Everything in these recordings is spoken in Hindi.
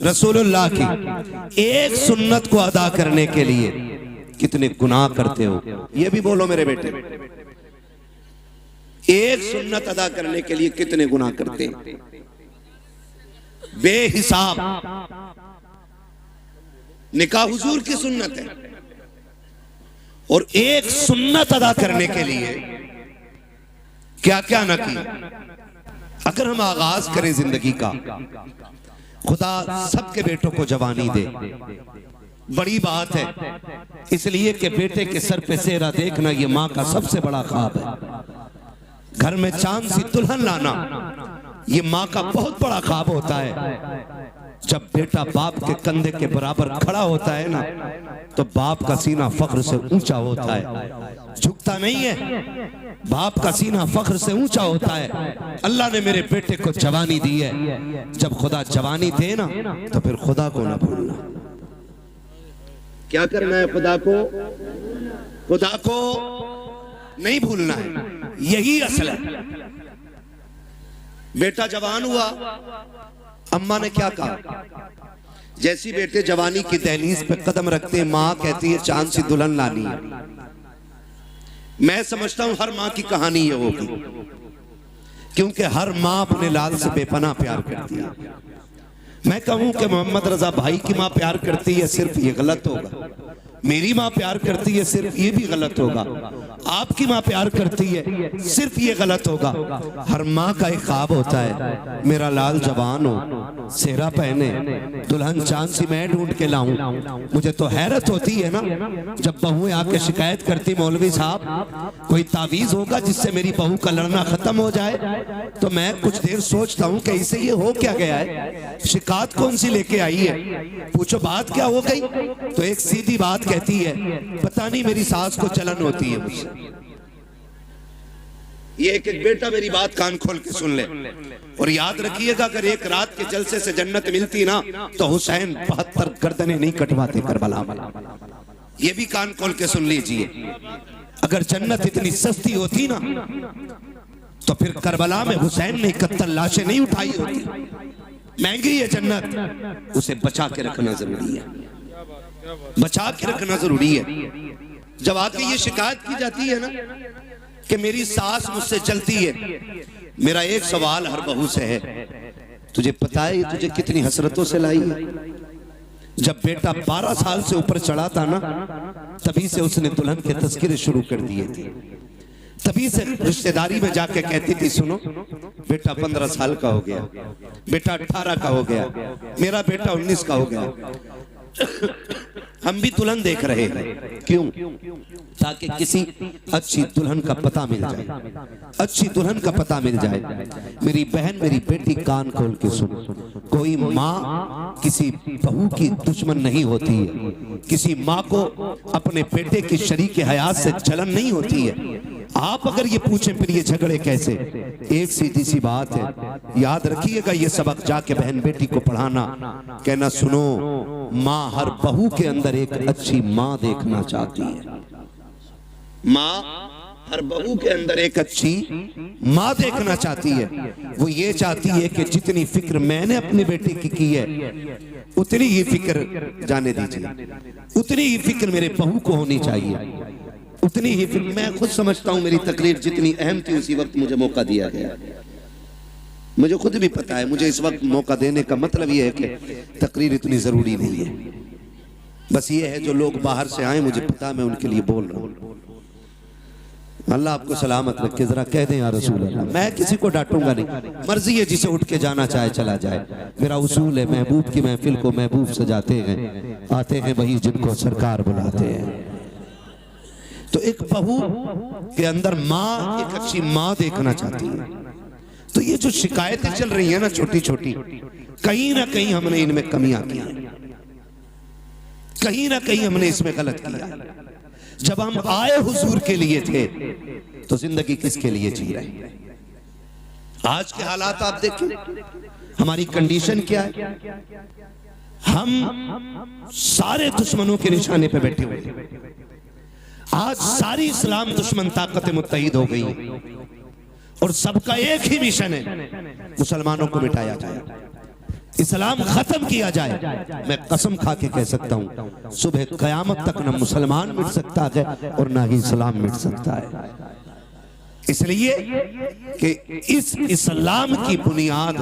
रसूलुल्लाह की एक सुन्नत को अदा करने के लिए कितने गुनाह करते हो, ये भी बोलो मेरे बेटे। एक सुन्नत अदा करने के लिए कितने गुनाह करते हैं, बेहिसाब। निकाह हुजूर की सुन्नत है और एक सुन्नत अदा करने के लिए क्या क्या न किया। अगर हम आगाज करें जिंदगी का, खुदा सबके बेटों को जवानी दे, बड़ी बात है, इसलिए कि बेटे के सर पे सेहरा देखना ये माँ का सबसे बड़ा ख्वाब है। घर में चांद सी दुल्हन लाना ये माँ का बहुत बड़ा ख्वाब होता है। जब बेटा बाप के कंधे के बराबर खड़ा होता है ना, तो बाप का सीना फख्र से ऊंचा होता है, झुकता नहीं है। बाप का सीना फख्र से ऊंचा होता है। अल्लाह ने मेरे बेटे को जवानी दी है। जब खुदा जवानी दे ना, तो फिर खुदा को ना भूलना। क्या करना है? खुदा को नहीं भूलना है, यही असल है। बेटा जवान हुआ, अम्मा ने क्या कहा? जैसी बेटे जवानी की दहलीज पे कदम रखते हैं, माँ कहती है चांद सी दुल्हन लानी है। मैं समझता हूं हर माँ की कहानी ये होगी, क्योंकि हर माँ अपने लाल से बेपनाह प्यार करती है। मैं कहूं कि मोहम्मद रजा भाई की माँ प्यार करती है, सिर्फ ये गलत होगा। मेरी माँ प्यार करती है, सिर्फ ये भी गलत होगा। आपकी माँ प्यार करती है, सिर्फ ये गलत होगा। हर माँ का एक ख्वाब होता है, मेरा लाल जवान हो, सेहरा पहने, दुल्हन चांद सी मैं ढूंढ के लाऊं। मुझे तो हैरत होती है ना, जब बहुएं आके शिकायत करती, मौलवी साहब कोई तावीज होगा जिससे मेरी बहू का लड़ना खत्म हो जाए। तो मैं कुछ देर सोचता हूँ कि इसे ये हो क्या गया है, शिकायत कौन सी लेके आई है, पूछो बात क्या हो गई। तो एक सीधी बात कहती है, पता नहीं मेरी सास को जलन होती है मुझसे। ये एक बेटा मेरी बात कान खोल के सुन ले और याद रखिएगा, अगर एक रात के जलसे से जन्नत मिलती ना, तो हुसैन 72 गर्दनें नहीं कटवाते करबला में। ये भी कान खोल के सुन लीजिए, अगर जन्नत इतनी सस्ती होती ना, तो फिर करबला में हुसैन ने 71 लाशें नहीं उठाई होती। महंगी है जन्नत, उसे बचा के रखना जरूरी है, बचा के रखना जरूरी है। जब आके ये शिकायत की जाती है ना कि मेरी सास मुझसे चलती है, मेरा एक सवाल हर बहू से है, तुझे पता है तुझे कितनी हसरतों से लाई है? जब बेटा 12 साल से ऊपर चढ़ा था ना, तभी से उसने दुल्हन के तस्करे शुरू कर दिए थे। तभी से रिश्तेदारी में जाके कहती थी, सुनो बेटा 15 साल का हो गया, बेटा 18 का हो गया, मेरा बेटा 19 का हो गया। हम भी दुल्हन देख रहे हैं, क्यों? ताकि किसी अच्छी दुल्हन का पता मिल जाए, अच्छी दुल्हन का पता मिल जाए। मेरी बहन, मेरी बेटी, कान खोल के सुन, कोई माँ किसी बहू की दुश्मन नहीं होती है। किसी माँ को अपने बेटे की शरीक हयात से जलन नहीं होती है। आप अगर ये पूछें फिर ये झगड़े कैसे, एक सीधी सी बात है, याद रखिएगा, ये सबक जाके बहन बेटी को पढ़ाना, कहना सुनो, माँ हर बहू के अंदर एक अच्छी माँ देखना चाहती है। माँ हर बहू के अंदर एक अच्छी माँ देखना चाहती है। वो ये चाहती है कि जितनी फिक्र मैंने अपनी बेटी की है, उतनी ही फिक्र, जाने दीजिए, उतनी ही फिक्र मेरे बहू को होनी चाहिए, उतनी ही फिक्र। मैं खुद समझता हूँ मेरी तकरीर जितनी अहम थी, उसी वक्त मुझे मौका दिया गया। मुझे खुद भी पता है, मुझे इस वक्त मौका देने का मतलब यह है कि तकरीर इतनी जरूरी नहीं है। बस ये है, जो लोग बाहर से आए, मुझे पता, मैं उनके लिए बोल रहा हूँ। अल्लाह आपको सलामत रखे। जरा कह दें या रसूल अल्लाह। मैं किसी को डांटूंगा नहीं, मर्जी है, जिसे उठ के जाना चाहे चला जाए। मेरा उसूल है, महबूब की महफिल को महबूब सजाते हैं, आते हैं वही जिनको सरकार बुलाते हैं। तो एक बहू के अंदर माँ, एक अच्छी माँ देखना चाहती है। तो ये जो शिकायतें चल रही है ना छोटी छोटी, कहीं ना कहीं हमने इनमें कमियां की, कहीं ना कहीं हमने इसमें गलत किया। जब हम आए हुजूर के लिए थे, तो जिंदगी किसके लिए जी रहे हैं? आज के हालात आप देखिए, हमारी कंडीशन क्या है। हम सारे दुश्मनों के निशाने पे बैठे हुए हैं। आज सारी इस्लाम दुश्मन ताकत मुत्तहिद हो गई और सबका एक ही मिशन है, मुसलमानों को मिटाया जाए। इस्लाम खत्म किया जाए, मैं कसम खा के कह सकता हूं सुबह कयामत तक न मुसलमान मिट सकता है और ना ही इस्लाम मिट सकता है। इसलिए कि इस इस्लाम की बुनियाद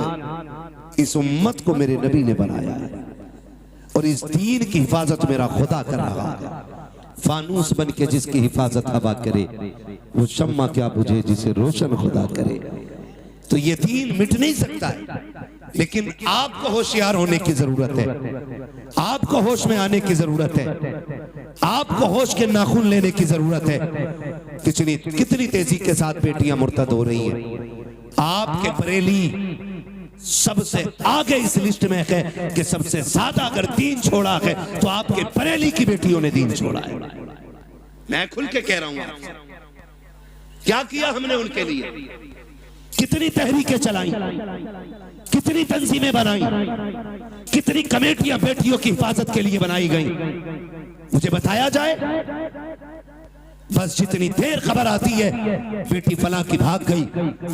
इस उम्मत को मेरे नबी ने बनाया है और इस दीन की हिफाजत मेरा खुदा कर रहा है। फानूस बन के जिसकी हिफाजत हवा करे, वो शम्मा क्या बुझे जिसे रोशन खुदा करे। तो ये दीन मिट नहीं सकता है, लेकिन आपको होशियार होने की जरूरत है, आपको होश में आने की जरूरत है, आपको होश के नाखून लेने की जरूरत है। कितनी तेजी के साथ बेटियां मुर्तद हो रही हैं। आपके बरेली सबसे आगे इस लिस्ट में है कि सबसे ज्यादा अगर दीन छोड़ा है तो आपके बरेली की बेटियों ने दीन छोड़ा है। मैं खुल के कह रहा हूं, क्या किया हमने उनके लिए, कितनी तहरीकें चलाई, कितनी तंजीमें बनाई, कितनी कमेटियां बेटियों की हिफाजत के लिए बनाई गई। मुझे बताया जाए, बस जितनी देर खबर आती है बेटी फलां की भाग गई,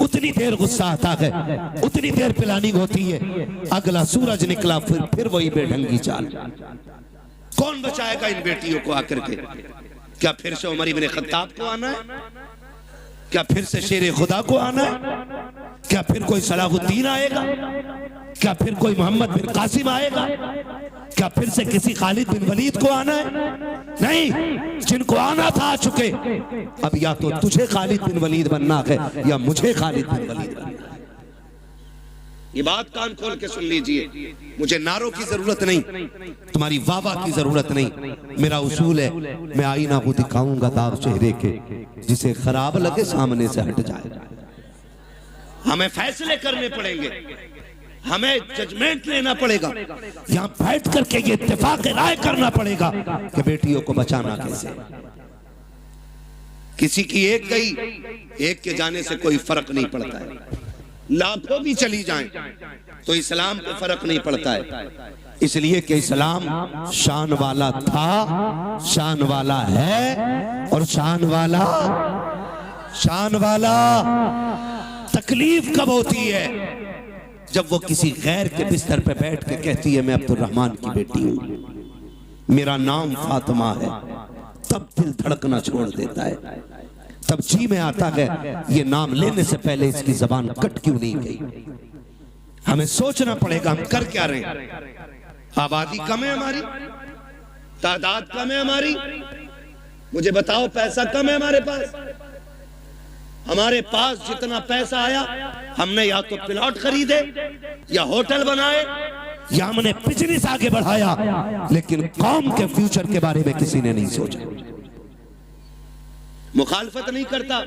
उतनी देर गुस्सा आता है, उतनी देर प्लानिंग होती है। अगला सूरज निकला फिर वही बेढंगी चाल। कौन बचाएगा इन बेटियों को आकर के? क्या फिर से उमर इब्न खत्ताब को आना है? क्या फिर से शेर खुदा को आना है? क्या फिर कोई सलाहुद्दीन आएगा? क्या फिर कोई मोहम्मद बिन कासिम आएगा? क्या फिर से किसी खालिद बिन वलीद को आना है? नहीं, जिनको आना था आ चुके। अब या तो तुझे खालिद बिन वलीद बनना है या मुझे खालिद बिन वलीद बनना है। ये बात कान खोल के सुन लीजिए। मुझे नारों की जरूरत नहीं, तुम्हारी वाह की जरूरत नहीं। मेरा उसूल है, मैं आईना को दिखाऊंगा दाग चेहरे के, जिसे खराब लगे सामने से हट जाए। हमें फैसले करने पड़ेंगे, हमें जजमेंट लेना पड़ेगा, यहाँ बैठ करके ये इत्तेफाक राय करना पड़ेगा कि बेटियों को बचाना कैसे। किसी की एक गई, एक के जाने से कोई फर्क नहीं पड़ता है। लाखों भी चली जाएं तो इस्लाम को फर्क नहीं पड़ता है, इसलिए कि इस्लाम शान वाला था, शान वाला है और शान वाला। तकलीफ कब होती है? जब वो किसी गैर के बिस्तर पे बैठ के कहती है मैं अब्दुर्रहमान की बेटी हूं, मेरा नाम फातिमा है, तब दिल धड़कना छोड़ देता है। तब जी में आता है ये नाम लेने से पहले इसकी जबान कट क्यों नहीं गई। हमें सोचना पड़ेगा हम कर क्या रहे हैं। आबादी कम है हमारी, तादाद कम है हमारी, मुझे बताओ पैसा कम है हमारे पास। हमारे पास जितना पैसा आया हमने या तो प्लॉट खरीदे या होटल बनाए या हमने बिजनेस आगे बढ़ाया, लेकिन कौम के फ्यूचर के बारे में किसी ने नहीं सोचा। मुखालफत नहीं करता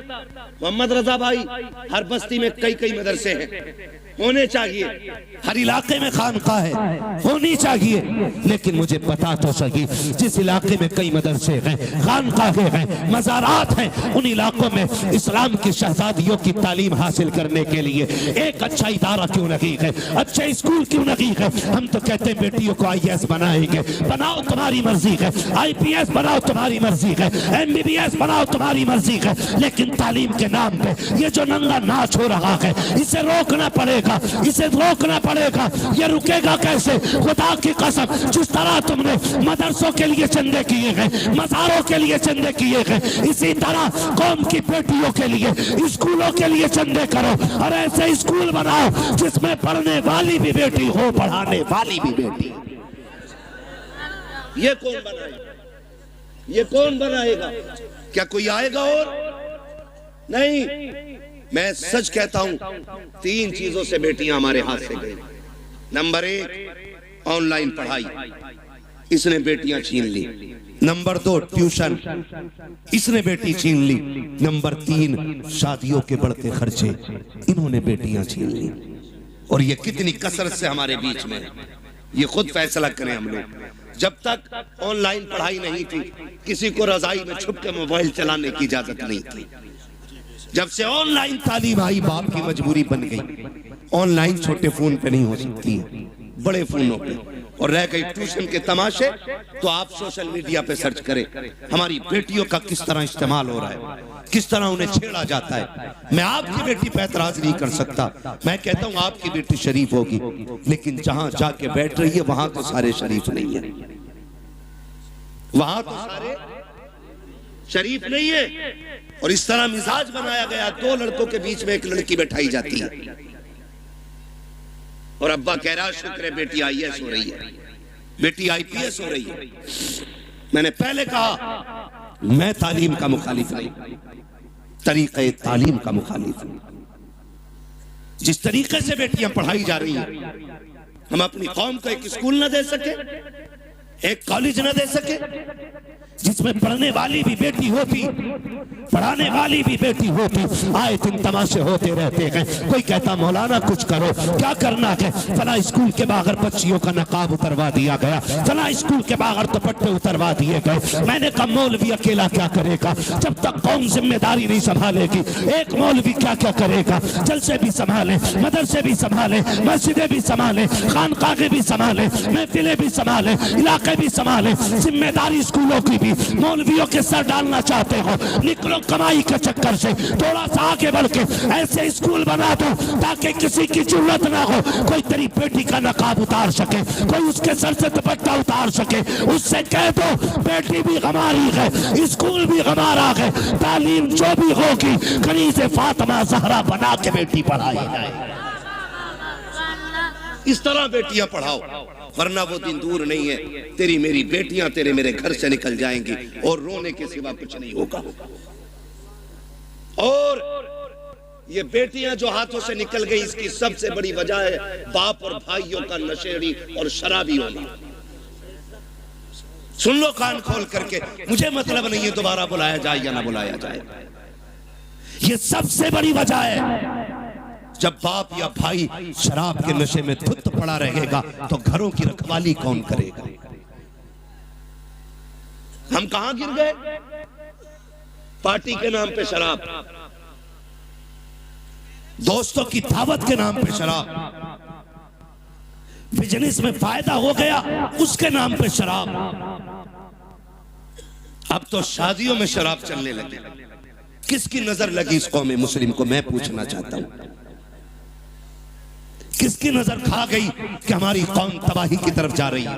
मोहम्मद रजा भाई, हर बस्ती में कई कई मदरसे हैं, होने चाहिए, हर इलाके में खानका है, होनी चाहिए। लेकिन मुझे पता तो सही, जिस इलाके में कई मदरसे हैं, खानकाहे हैं, मज़ारात हैं, उन इलाकों में इस्लाम की शहजादियों की तालीम हासिल करने के लिए एक अच्छा इदारा क्यों नहीं है, अच्छे स्कूल क्यों नहीं है। हम तो कहते हैं बेटियों को IAS बनाएंगे, बनाओ तुम्हारी मर्जी है, IPS बनाओ तुम्हारी मर्जी है, MBBS बनाओ तुम्हारी मर्जी है, लेकिन तालीम के नाम पे ये जो नंगा नाच हो रहा है इसे रोकना पड़ेगा, इसे रोकना पड़ेगा। ये रुकेगा कैसे? खुदा की कसम, जिस तरह तुमने मदरसों के लिए चंदे किए गए, मज़ारों के लिए चंदे किए गए, इसी तरह कौम की बेटियों के लिए, स्कूलों के लिए चंदे करो और ऐसे स्कूल बनाओ जिसमें पढ़ने वाली भी बेटी हो, पढ़ाने वाली भी बेटी। ये कौन बनाएगा? ये कौन बनाएगा? क्या कोई आएगा? और नहीं, मैं सच कहता हूं, 3 चीजों से बेटियां हमारे हाथ से गई। नंबर 1 ऑनलाइन पढ़ाई, इसने बेटियां छीन ली। नंबर 2 ट्यूशन, इसने बेटी छीन ली। नंबर 3 शादियों के बढ़ते खर्चे, इन्होंने बेटियां छीन ली। और ये कितनी कसरत से हमारे बीच में, ये खुद फैसला करें हम लोग। जब तक ऑनलाइन पढ़ाई नहीं थी, किसी को रजाई में छुप के मोबाइल चलाने की इजाजत नहीं थी। जब से ऑनलाइन तालीम आई, बाप की मजबूरी बन गई। ऑनलाइन छोटे फोन पे नहीं हो सकती है, बड़े फोनों पे और रह गई ट्यूशन के तमाशे, तो आप सोशल मीडिया पे सर्च करें हमारी बेटियों का किस तरह इस्तेमाल हो रहा है, किस तरह उन्हें छेड़ा जाता है। मैं आपकी बेटी पे एतराज नहीं कर सकता, मैं कहता हूं आपकी बेटी शरीफ होगी, लेकिन जहां जाके बैठ रही है वहां तो सारे शरीफ नहीं है, वहां तो सारे शरीफ नहीं है। और इस तरह मिजाज बनाया गया, दो लड़कों के बीच में एक लड़की बैठाई जाती है और अब्बा कह रहा शुक्र है बेटी IAS हो रही है, बेटी IPS हो रही है। मैंने पहले कहा मैं तालीम का मुखालिफ नहीं, तरीक़े तालीम का मुखालिफ हूं। जिस तरीके से बेटियां पढ़ाई जा रही हैं, हम अपनी कौम को एक स्कूल न दे सके, एक कॉलेज न दे सके जिसमें पढ़ने वाली भी बेटी होती, पढ़ाने वाली भी बेटी होती। आए दिन तमाशे होते रहते हैं, कोई कहता मौलाना कुछ करो, क्या करना है, फला स्कूल के बाहर बच्चियों का नकाब उतरवा दिया गया, फला स्कूल के बाहर दुपट्टे उतरवा दिए गए। मैंने कहा मौलवी अकेला क्या करेगा, जब तक कौम जिम्मेदारी नहीं संभालेगी। एक मौलवी क्या क्या करेगा, जलसे भी संभाले, मदरसे भी संभाले, मस्जिदें भी संभाले, खानकाहे भी संभाले, महफिलें भी संभाले, इलाके भी संभाले, जिम्मेदारी स्कूलों की भी। मौलवियों के सर डालना चाहते हो, निकलो कमाई के चक्कर से, थोड़ा सा आगे बढ़ के ऐसे स्कूल बना दो ताकि किसी की जरूरत ना हो, कोई तेरी बेटी का नकाब उतार सके, कोई उसके सर से दुपट्टा उतार सके। उससे कह दो बेटी भी हमारी है, स्कूल भी हमारा है, तालीम जो भी होगी कनीज़े फातिमा ज़हरा बना के बेटी पढ़ाई जाए। इस तरह बेटियां पढ़ाओ, वरना वो दिन दूर नहीं है, तेरी मेरी बेटियां तेरे मेरे घर से निकल जाएंगी और रोने के सिवा कुछ नहीं होगा। और ये बेटियां जो हाथों से निकल गई, इसकी सबसे बड़ी वजह है बाप और भाइयों का नशेड़ी और शराबी होना। सुन लो कान खोल करके, मुझे मतलब नहीं है दोबारा बुलाया जाए या ना बुलाया जाए, ये सबसे बड़ी वजह है। जब बाप या भाई शराब के नशे में धुत पड़ा रहेगा तो घरों की रखवाली कौन करेगा। हम कहां गिर गए, पार्टी के नाम पे शराब, दोस्तों की दावत के नाम पे शराब, बिजनेस में फायदा हो गया उसके नाम पे शराब। अब तो शादियों में शराब चलने लगी। किसकी नजर लगी इस कौम मुस्लिम को, मैं पूछना चाहता हूं। किसकी नजर खा गई कि हमारी कौम तबाही की तरफ जा रही है।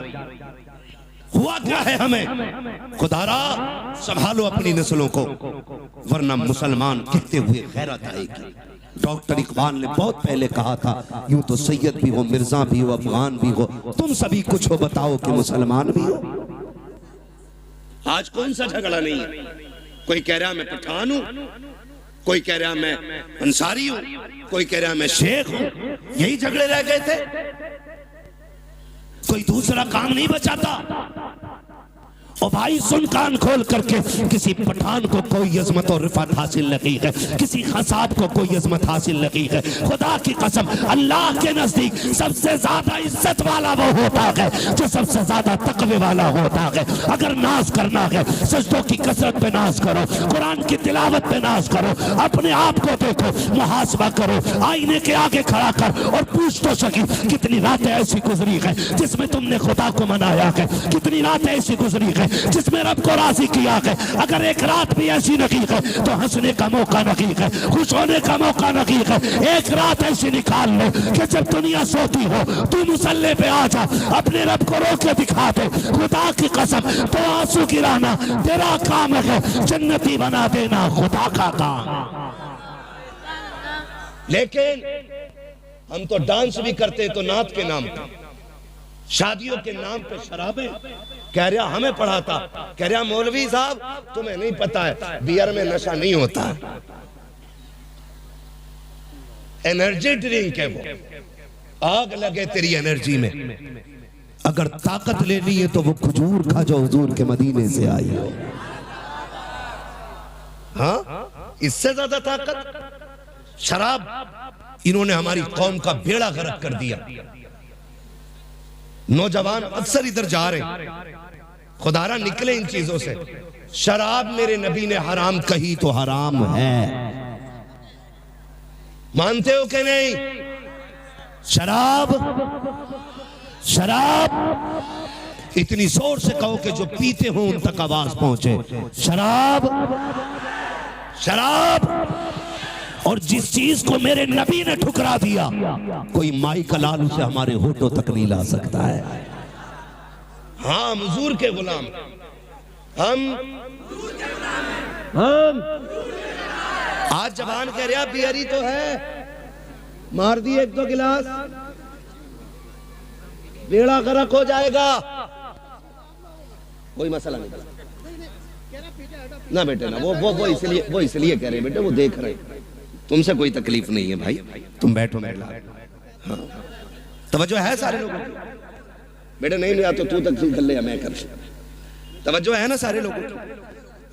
हुआ क्या है हमें, खुदारा संभालो अपनी नस्लों को, वरना मुसलमान कहते हुए गैरत आएगी। डॉक्टर इकबाल ने बहुत पहले कहा था, यूं तो सैयद भी हो, मिर्जा भी हो, अफगान भी हो, तुम सभी कुछ हो, बताओ कि मुसलमान भी हो। आज कौन सा झगड़ा नहीं है, कोई कह रहा मैं पठान हूं, कोई कह रहा मैं अंसारी हूं, कोई कह रहा मैं शेख हूं। यही झगड़े रह गए थे, कोई दूसरा काम नहीं बचाता। और भाई सुन कान खोल करके, किसी पठान को कोई अजमत और रिफात हासिल नहीं है, किसी खसाब को कोई अजमत हासिल नहीं है। खुदा की कसम, अल्लाह के नजदीक सबसे ज्यादा इज्जत वाला वो होता है जो सबसे ज्यादा तकवे वाला होता है। अगर नाज करना है, सजदों की कसरत पे नाज करो, कुरान की तिलावत पे नाज करो, अपने आप को देखो, मुहासबा करो, आईने के आगे खड़ा कर और पूछ तो सकी कितनी रातें ऐसी गुजरी है जिसमें तुमने खुदा को मनाया है, कितनी रातें ऐसी गुजरी है जिसमें रब को राजी किया है। अगर एक रात भी ऐसी नहीं है तो हंसने का मौका नहीं है, खुश होने का मौका नहीं है। एक रात ऐसी निकाल लो कि जब दुनिया सोती हो तू मुसल्ले पे आ जा, अपने रब को रो के दिखा दे। खुदा की कसम, तो आंसू गिराना तेरा काम है, जन्नती बना देना खुदा का काम। लेकिन हम तो डांस भी करते तो नात के नाम पे, शादियों के नाम पे शराबें। कह रहा हमें पढ़ाता, कह रहा मौलवी साहब तुम्हें नहीं पता है बियर में नशा नहीं होता, एनर्जी ड्रिंक है वो, आग लगे तेरी एनर्जी में। अगर ताकत लेनी है तो वो खजूर खा जो हुजूर के मदीने से आई हो। हाँ, इससे ज्यादा ताकत शराब। इन्होंने हमारी कौम का बेड़ा गर्क कर दिया। नौजवान अक्सर इधर जा रहे, खुदारा निकले इन चीजों से। शराब मेरे नबी ने हराम कही तो हराम है, मानते हो कि नहीं? शराब शराब इतनी जोर से कहो कि जो पीते हो उन तक आवाज पहुंचे, शराब शराब। और जिस चीज को मेरे नबी ने ठुकरा दिया, कोई माई का लाल उसे हमारे होठों तक नहीं ला सकता है। हाँ, हुजूर के गुलाम हम आज जबान कह रहा बियरी तो है, मार दी एक दो गिलास, बेड़ा गर्क हो जाएगा, कोई मसला नहीं ना बेटे ना। वो इसलिए कह रहे बेटे, वो देख रहे, तुमसे कोई तकलीफ नहीं है भाई, तुम बैठो बैठो। हाँ, तवज्जो है सारे लोगों की? बेटे नहीं लिया तो तू तकलीफ कर ले, मैं कर, तवज्जो है ना सारे लोगों की?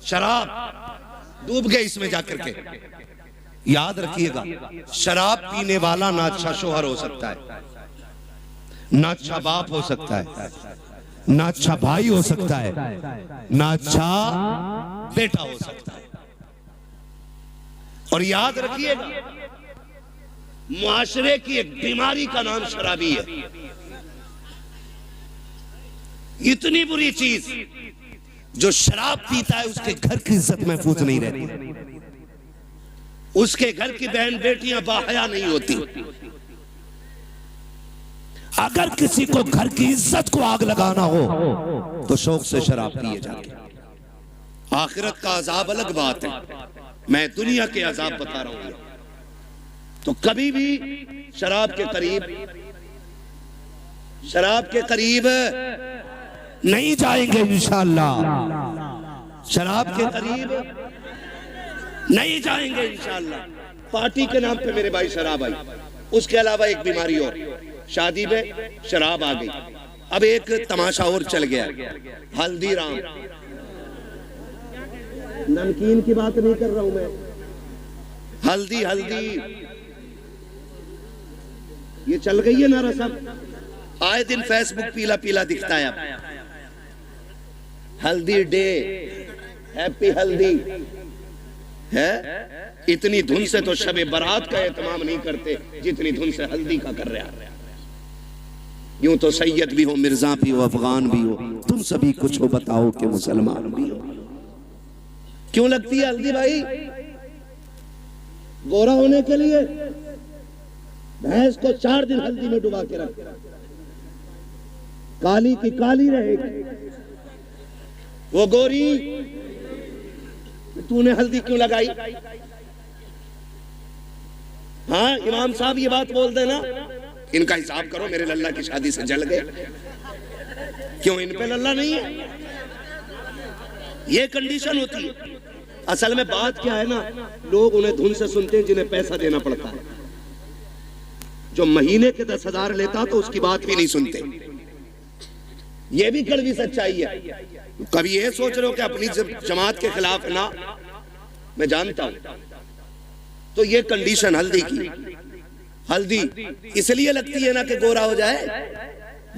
शराब डूब गए इसमें जाकर के। याद रखिएगा, शराब पीने वाला ना अच्छा शोहर हो सकता है, ना अच्छा बाप हो सकता है, ना अच्छा भाई हो सकता है, ना अच्छा बेटा हो सकता है। और याद रखिएगा, मुआशरे की एक बीमारी का नाम शराबी है। इतनी बुरी चीज, जो शराब पीता है उसके घर की इज्जत महफूज नहीं रहती, उसके घर की बहन बेटियां बाहया नहीं होती। अगर किसी को घर की इज्जत को आग लगाना हो तो शौक से शराब पिए जाके। आखिरत का अजाब अलग बात है, मैं दुनिया के अजाब बता रहा हूं। तो कभी भी शराब के करीब नहीं जाएंगे इंशाअल्लाह, शराब के करीब नहीं जाएंगे इंशाअल्लाह। पार्टी के नाम पे मेरे भाई शराब आई, उसके अलावा एक बीमारी और, शादी में शराब आ गई। अब एक तमाशा और चल गया, हल्दीराम। नमकीन की बात नहीं कर रहा हूं मैं, हल्दी ये चल गई है ना रसम, आए दिन फेसबुक पीला पीला दिखता है। अब हल्दी डे, हैप्पी हल्दी है। इतनी धुन से तो शबे बारात का एहतमाम नहीं करते जितनी धुन से हल्दी का कर रहा है। यूं तो सैयद भी हो, मिर्जा भी हो, अफगान भी हो, तुम सभी कुछ हो, बताओ कि मुसलमान भी हो। क्यों लगती है हल्दी भाई? गोरा होने के लिए भैंस को 4 दिन हल्दी में डुबा के रख, काली की काली रहेगी, वो गोरी। तूने हल्दी क्यों लगाई? हाँ, इमाम साहब ये बात बोल देना, इनका हिसाब करो, मेरे लल्ला की शादी से जल गए। क्यों इन पे लल्ला नहीं है? ये कंडीशन होती है। असल में बात क्या है ना, लोग उन्हें धुन से सुनते हैं जिन्हें पैसा देना पड़ता है। जो महीने के 10,000 लेता तो उसकी बात भी नहीं सुनते। ये भी कड़वी सच्चाई है। कभी ये सोच रहे हो कि अपनी जमात के खिलाफ ना, मैं जानता हूं। तो ये कंडीशन हल्दी की, हल्दी इसलिए लगती है ना कि गोरा हो जाए।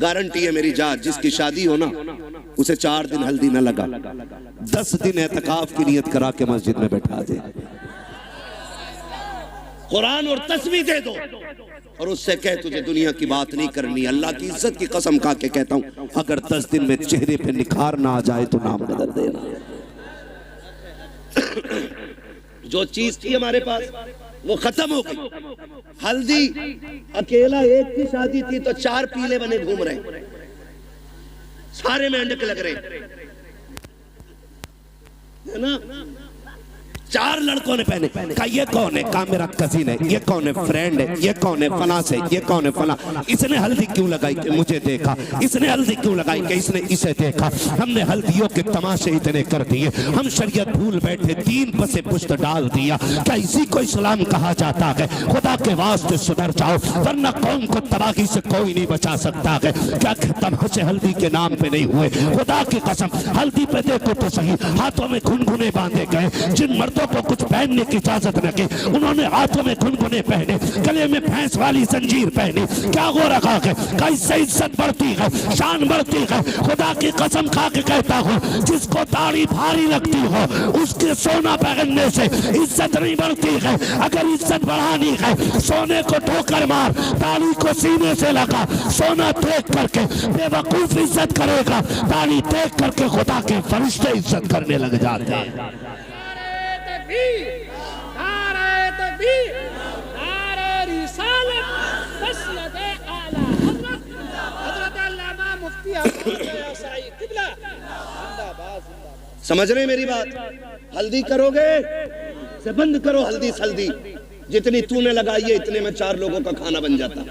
गारंटी है मेरी जात, जिसकी शादी हो ना उसे 4 दिन हल्दी ना लगा, 10 दिन एतकाफ की नियत करा के मस्जिद में बैठा दे, कुरान और तस्बीह दे दो और उससे कह तुझे दुनिया की बात नहीं करनी। अल्लाह की इज्जत की कसम खा के कहता हूं, अगर 10 दिन में चेहरे पे निखार ना आ जाए तो नाम बदल देना। जो चीज थी हमारे पास वो खत्म हो गई। हल्दी अकेला एक की शादी थी तो 4 पीले बने घूम रहे, सारे मेंढक लग रहे है ना। 4 लड़कों ने पहने, कहा ये कौन है? कहा मेरा कजिन है। ये कौन है? फ्रेंड है। ये कौन है? फला से। ये कौन है? फला। इसने हल्दी क्यों लगाई? कि मुझे देखा। इसने हल्दी क्यों लगाई? कि इसने इसे देखा। हमने हल्दियों के तमाशे इतने कर दिए, हम शरीयत भूल बैठे, 3 बसे पुश्त डाल दिया। क्या इसी को इस्लाम कहा जाता है? खुदा के वास्ते सुधर जाओ, वरना कौम को तबाही से कोई नहीं बचा सकता है। क्या तमाशे हल्दी के नाम पे नहीं हुए? खुदा की कसम, हल्दी पे देखो तो सही, हाथों में घुनघुने बांधे गए। जिन मर्दों मर्दों को कुछ पहनने की इजाजत न की। उन्होंने हाथों में गुनगुने पहने, गले में भैंस वाली जंजीर पहनी। क्या हो रखा है? कैसे इज्जत बढ़ती है, शान बढ़ती है। खुदा की कसम खा के कहता हूँ, जिसको दाढ़ी भारी लगती हो उसके सोना पहनने से इज्जत नहीं बढ़ती है। अगर इज्जत बढ़ानी है, सोने को ठोकर मार, दाढ़ी को सीने से लगा। सोना देख करके बेवकूफ इज्जत करेगा, दाढ़ी देख करके खुदा के फरिश्ते इज्जत करने लग जाते हैं। समझ रहे मेरी बात? हल्दी करोगे से बंद करो हल्दी सल्दी, जितनी तूने लगाई है इतने में 4 लोगों का खाना बन जाता।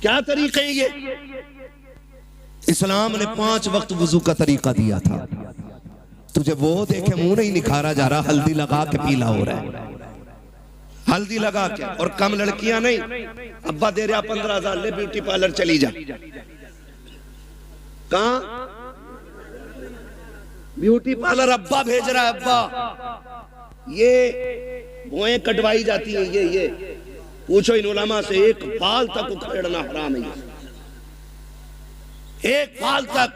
क्या तरीके ये? इस्लाम ने 5 वक्त वुजू का तरीका दिया था। तुझे वो देखे मुंह नहीं निखारा जा रहा, हल्दी लगा के पीला हो रहा है, हल्दी लगा के। और कम लड़कियां नहीं, अब्बा दे रहा 15,000, ले ब्यूटी पार्लर चली जा। कहां? ब्यूटी पार्लर अब्बा भेज रहा है। अब्बा ये भुएं कटवाई जाती है, ये पूछो इन उलमा से, एक बाल तक उखेड़ना हराम है। एक बाल तक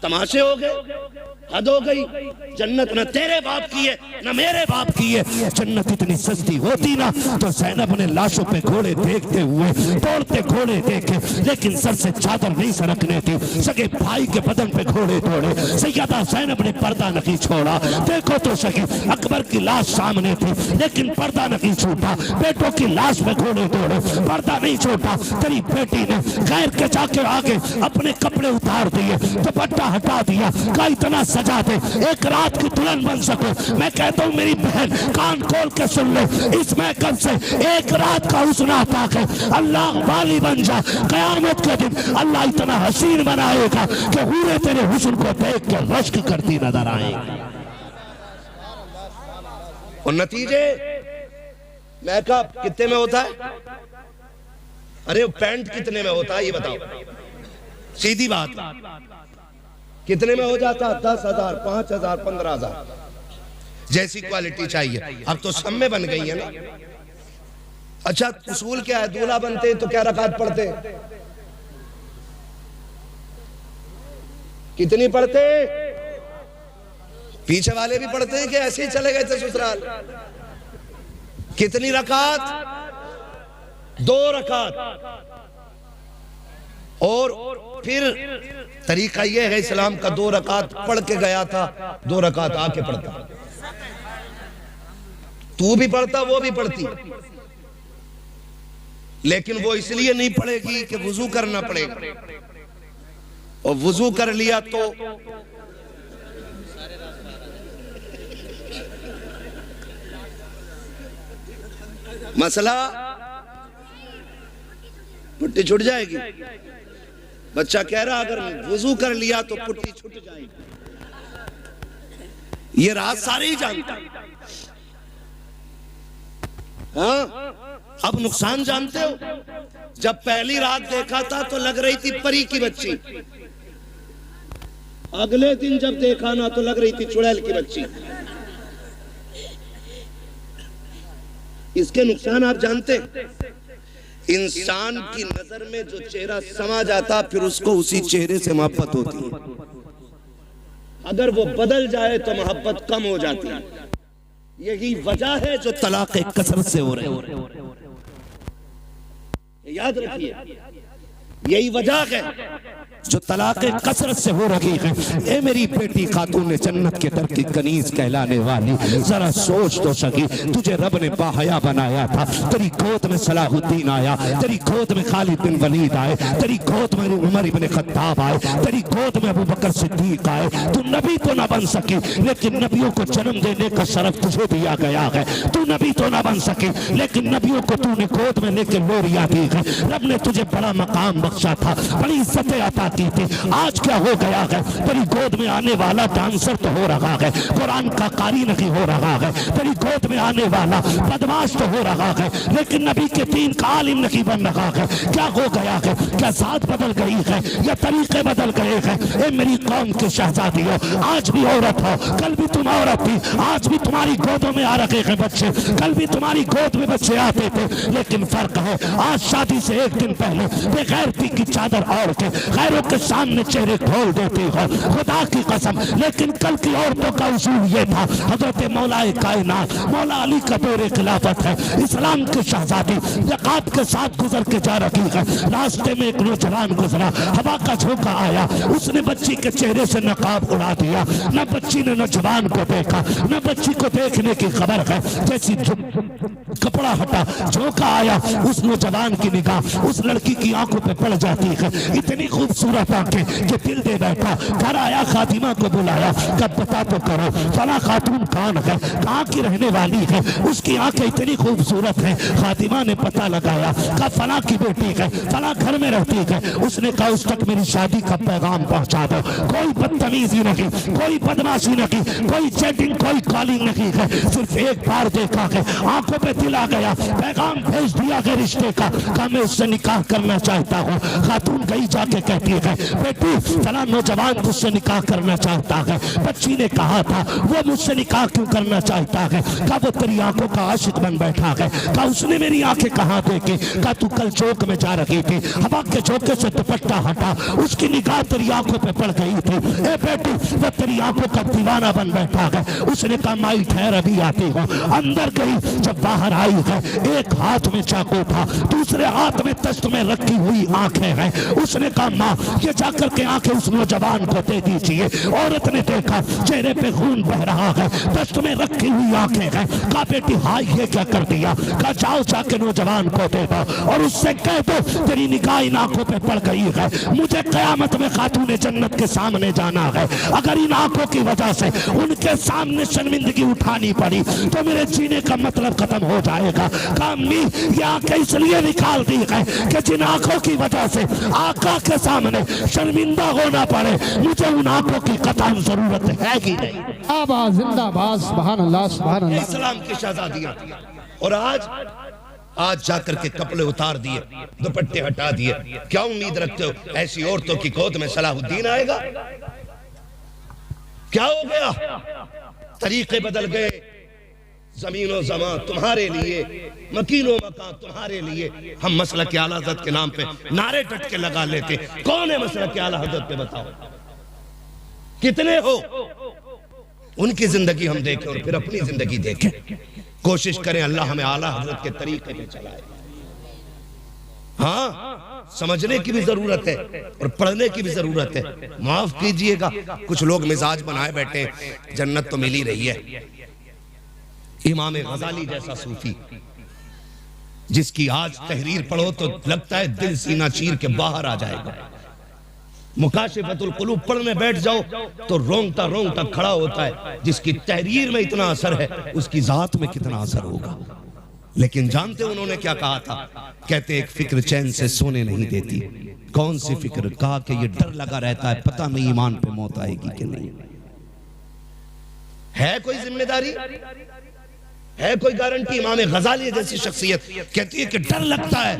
तमाशे हो गए, हद हो गई। जन्नत न तेरे बाप की है न मेरे बाप की है। जन्नत इतनी सस्ती होती ना तो ज़ैनब ने लाशों पे घोड़े देखते हुए दौड़ते घोड़े देखे, लेकिन सर से चादर नहीं सरकने थी। सगे भाई के बदन पे घोड़े दौड़े, सैयदा ज़ैनब ने पर्दा नहीं छोड़ा। देखो तो सके अकबर की लाश सामने थी, लेकिन पर्दा नहीं छूटा। बेटों की लाश पे घोड़े दौड़े, पर्दा नहीं छूटा। तेरी बेटी ने गैर के जाके आगे अपने कपड़े उतार दिए, दुपट्टा हटा दिया। का इतना सजा दे, एक रात की दुल्हन बन सको। मैं कहता हूँ मेरी बहन कान खोल के सुन ले, इस महकम से एक रात का हुस्न आता है। अल्लाह वाली बन जा, कयामत के दिन अल्लाह इतना हसीन बनाएगा कि हूरे तेरे हुस्न को देख के रश्क करती नजर आएगी। और नतीजे मेकअप कितने में होता है? अरे पैंट कितने में होता है ये बताओ, सीधी बात। कितने में हो जाता? 10,000, 5,000, 15,000, जैसी क्वालिटी चाहिए। अब तो सब में बन गई है ना। अच्छा उसूल क्या है? दूल्हा बनते तो क्या रकात पढ़ते? कितनी पढ़ते? पीछे वाले भी पढ़ते हैं कि ऐसे ही चले गए थे ससुराल? कितनी रकात? 2 रकात। और फिर तरीका यह है इस्लाम का, 2 रकात पढ़ के गया था, 2 रकात आके पढ़ता। तू भी पढ़ता, वो भी पढ़ती, लेकिन वो इसलिए नहीं पढ़ेगी कि वुजू करना पड़ेगा। और वुजू कर लिया तो मसला पुट्टी छूट जाएगी। बच्चा कह रहा अगर वुजू कर लिया तो पुट्टी छूट जाएगी। ये राज सारे ही जानते हैं। हाँ, अब नुकसान जानते हो? जब पहली रात देखा था तो लग रही थी परी की बच्ची, अगले दिन जब देखा ना तो लग रही थी चुड़ैल की बच्ची। इसके नुकसान आप जानते? इंसान की नजर में जो चेहरा समा जाता फिर उसको उसी चेहरे से मोहब्बत होती है। अगर वो बदल जाए तो मोहब्बत कम हो जाती है। यही वजह है जो तलाक कसरत से हो रहे हैं। याद रखिए, यही वजह है जो तलाक कसरत से हो रही है। ए मेरी बेटी खातून जन्नत के दर की कनीज कहलाने वाली, जरा सोच तो सकी, तुझे रब ने बाहया बनाया था। तेरी गोद में सलाहुद्दीन आया, तेरी गोद में खालिद बिन वलीद आए, तेरी गोद में उमर इब्न खत्ताब आए, तेरी गोद में अबू बकर सिद्दीक आए। तू नबी तो ना बन सकी, लेकिन नबियों को जन्म देने का शरफ तुझे दिया गया है। तू नबी तो ना बन सकी, लेकिन नबियों को तूने गोद में लेकर लोरियां दी है। रब ने तुझे बड़ा मकाम बख्शा था, बड़ी इज्जतें अता आती थी, आज क्या हो गया है, तेरी गोद में आने वाला डांसर तो हो रहा है, कुरान का कारी नहीं हो रहा है, तेरी गोद में आने वाला बदमाश तो हो रहा है, लेकिन नबी के दीन का आलिम नहीं बन रहा है। क्या हो गया है, क्या जात बदल गई है या तरीके बदल गए हैं? ए मेरी कौम के शहजादी हो, आज भी औरत हो, कल भी तुम औरत थी, आज भी तुम्हारी गोदों में आ रखे हैं बच्चे, कल भी तुम्हारी गोद में बच्चे आते थे, लेकिन फर्क है आज शादी से एक दिन पहले बेगैरती की चादर ओढ़ के गैरों के सामने चेहरे खोल देती हो, खुदा की कसम। लेकिन कल की औरतों का उसूल ये था, हजरत मौलाए कायनात मौला अली का दौरे खिलाफत है, इस्लाम के शहजादी ज़कात के साथ गुजर के जा रही है, रास्ते में एक नौजवान गुजरा, हवा का झोंका आया, उसने बच्ची के चेहरे से नकाब उड़ा दिया, न बच्ची ने नौजवान को देखा, न बच्ची को देखने की खबर है। जैसी कपड़ा हटा, झोंका आया, उस नौजवान की निगाह उस लड़की की आंखों पे पड़ जाती है, इतनी खूबसूरत आंखें कि दिल दे बैठा। घर आया, खातिमा को बुलाया, कब बता तो करो फला खातून कौन है, कहाँ की रहने वाली है, उसकी आंखें इतनी खूबसूरत है। खातिमा ने पता लगाया, कहा फला की बेटी है, फला घर में रहती है। उसने कहा उस तक मेरी शादी का पैगाम पहुंचा दो। कोई बदतमीजी नहीं, कोई बदमाशी नहीं, कोई चैटिंग, कोई कॉलिंग नहीं है, सिर्फ एक बार देखा है, आंखों पे दिल आ गया, पैगाम भेज दिया है रिश्ते का, कहा मैं उससे निकाह करना चाहता हूँ। खातून गई जाके कहती है बेटी फला नौजवान मुझसे निकाह करना चाहता है। बच्ची ने कहा था वो मुझसे निकाह क्यों करना चाहता है, कहा वो तेरी आंखों का आशिक बन बैठा है। कहा उसने मेरी आंखें कहाँ देखी, कहा तू कल चौक में जा रही थी, हवा के झोंके से दुपट्टा हटा, उसकी निगाह तेरी आंखों पे पड़ गई थी। ए बेटी वो तेरी आंखों का दीवाना बन बैठा है। उसने कहा माई ठहर अभी आती हूँ। अंदर गई, जब बाहर आई है एक हाथ में चाकू था, दूसरे हाथ में तश्त में रखी हुई आंखें हैं। उसने कहा माँ ये जाकर के आंखें उस नौजवान को दे दीजिए। औरत ने देखा चेहरे पे खून बह रहा है, तश्त में रखी हुई आंखें हैं। कहा बेटी हाँ ये क्या कर दिया, कहा जाओ जाके नौजवान को दे दो और उससे कह दो तेरी निगाह इन आंखों पे पड़ गई है, मुझे कयामत में खातून जन्नत के सामने जाना है। अगर इन आंखों की वजह से उनके सामने शर्मिंदगी उठानी पड़ी तो मेरे जीने का मतलब खत्म हो जाएगा। कामनी ये आंखें इसलिए निकाल दी है कि जिन आंखों की वजह से आका के सामने शर्मिंदा होना पड़े, मुझे उन आंखों की कतई जरूरत है कि नहीं। जिंदाबाद जिंदाबाद, सुभान अल्लाह सुभान अल्लाह। इस्लाम की शहजादियां, और आज जाकर के कपड़े उतार दिए, दुपट्टे हटा दिए। क्या उम्मीद रखते हो ऐसी औरतों की गोद में सलाहुद्दीन आएगा? क्या हो गया? तरीके बदल गए, जमीनो जमा तुम्हारे लिए, मकीनो मकान तुम्हारे लिए। हम मसलक आला हज़रत के नाम पे नारे टटके लगा लेते। कौन है मसलक आला हज़रत पे बताओ, कितने हो? उनकी जिंदगी हम देखें और फिर अपनी जिंदगी देखें। कोशिश करें अल्लाह हमें आला हज़रत के तरीके पे चलाए। हाँ, समझने की भी जरूरत है और पढ़ने की भी जरूरत है। माफ कीजिएगा, कुछ लोग मिजाज बनाए बैठे हैं, जन्नत तो मिल ही रही है। इमाम गजाली जैसा सूफी जिसकी आज तहरीर पढ़ो तो लगता है दिल सीना चीर के बाहर आ जाएगा। मुकाशिफतुल कुलूब पढ़ने बैठ जाओ तो रोंगटा रोंगटा खड़ा होता है। जिसकी तहरीर में इतना असर है उसकी जात में कितना असर होगा। लेकिन जानते उन्होंने क्या कहा था? कहते एक फिक्र चैन से सोने नहीं देती। कौन सी फिक्र? कहा कि ये डर लगा रहता है पता नहीं ईमान पे मौत आएगी कि नहीं। है कोई जिम्मेदारी, है कोई गारंटी? इमाम गजाली जैसी शख्सियत कहती है कि डर लगता है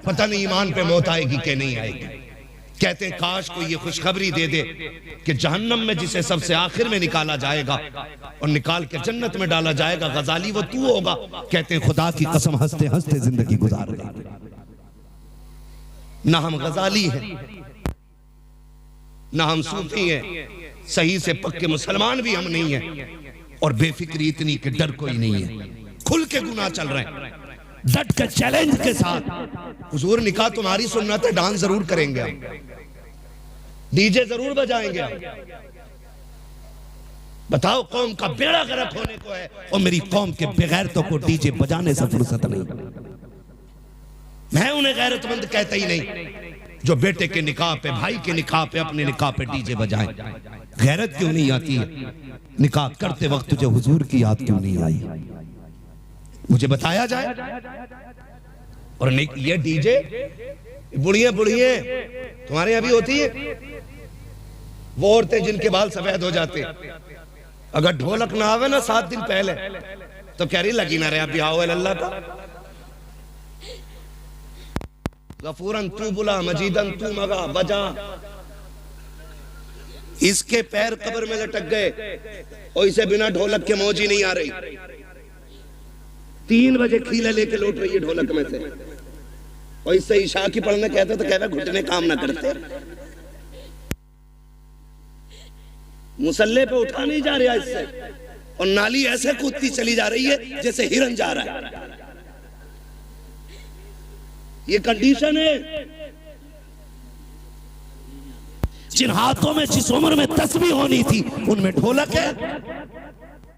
पता नहीं ईमान पे मौत आएगी कि नहीं आएगी। कहते हैं काश कोई ये खुशखबरी दे दे कि जहन्नम में जिसे सबसे आखिर में निकाला जाएगा और निकाल के जन्नत में डाला जाएगा गजाली वो तू होगा। कहते हैं खुदा की कसम हंसते हंसते जिंदगी गुजार गई। ना हम गजाली हैं, ना हम सूफी हैं, सही से पक्के मुसलमान भी हम नहीं हैं, और बेफिक्री इतनी कि डर कोई नहीं है। खुल के गुनाह चल रहे हैं, डट के चैलेंज के साथ। हुजूर निकाह तुम्हारी सुन्नत है, डांस जरूर करेंगे हम, डीजे जरूर बजाएंगे हम। बताओ कौम का बेड़ा गर्क होने को है और मेरी कौम के बेगैरतों को डीजे बजाने से फुर्सत नहीं। मैं उन्हें गैरतमंद कहता ही नहीं जो बेटे के निकाह पे, भाई के निकाह पे, अपने निकाह पे डीजे बजाएं। गैरत क्यों नहीं आती है? निकाह करते वक्त तुझे हुजूर की याद क्यों नहीं आई? मुझे बताया जाए। और ये डीजे बुढ़िया बुढ़िया तुम्हारे यहाँ भी होती है, वो औरतें जिनके बाल सफेद हो जाते, अगर ढोलक ना आवे ना 7 दिन पहले तो कह रही लगी ना रहे अब बिहाव अल्लाह का। गफूरन तू बुला मजीदन तू मगा बजा। इसके पैर कब्र में लटक गए और इसे बिना ढोलक के मौज ही नहीं आ रही। 3 बजे खीले लेके लौट रही है ढोलक में से, और इससे ईशा की पढ़ने कहते तो कहते घुटने काम ना करते। मुसल्ले पे उठा नहीं जा रहा इससे, और नाली ऐसे कूदती चली जा रही है जैसे हिरन जा रहा है। ये कंडीशन है। जिन हाथों में जिस उम्र में तस्बीह होनी थी उनमें ढोलक है।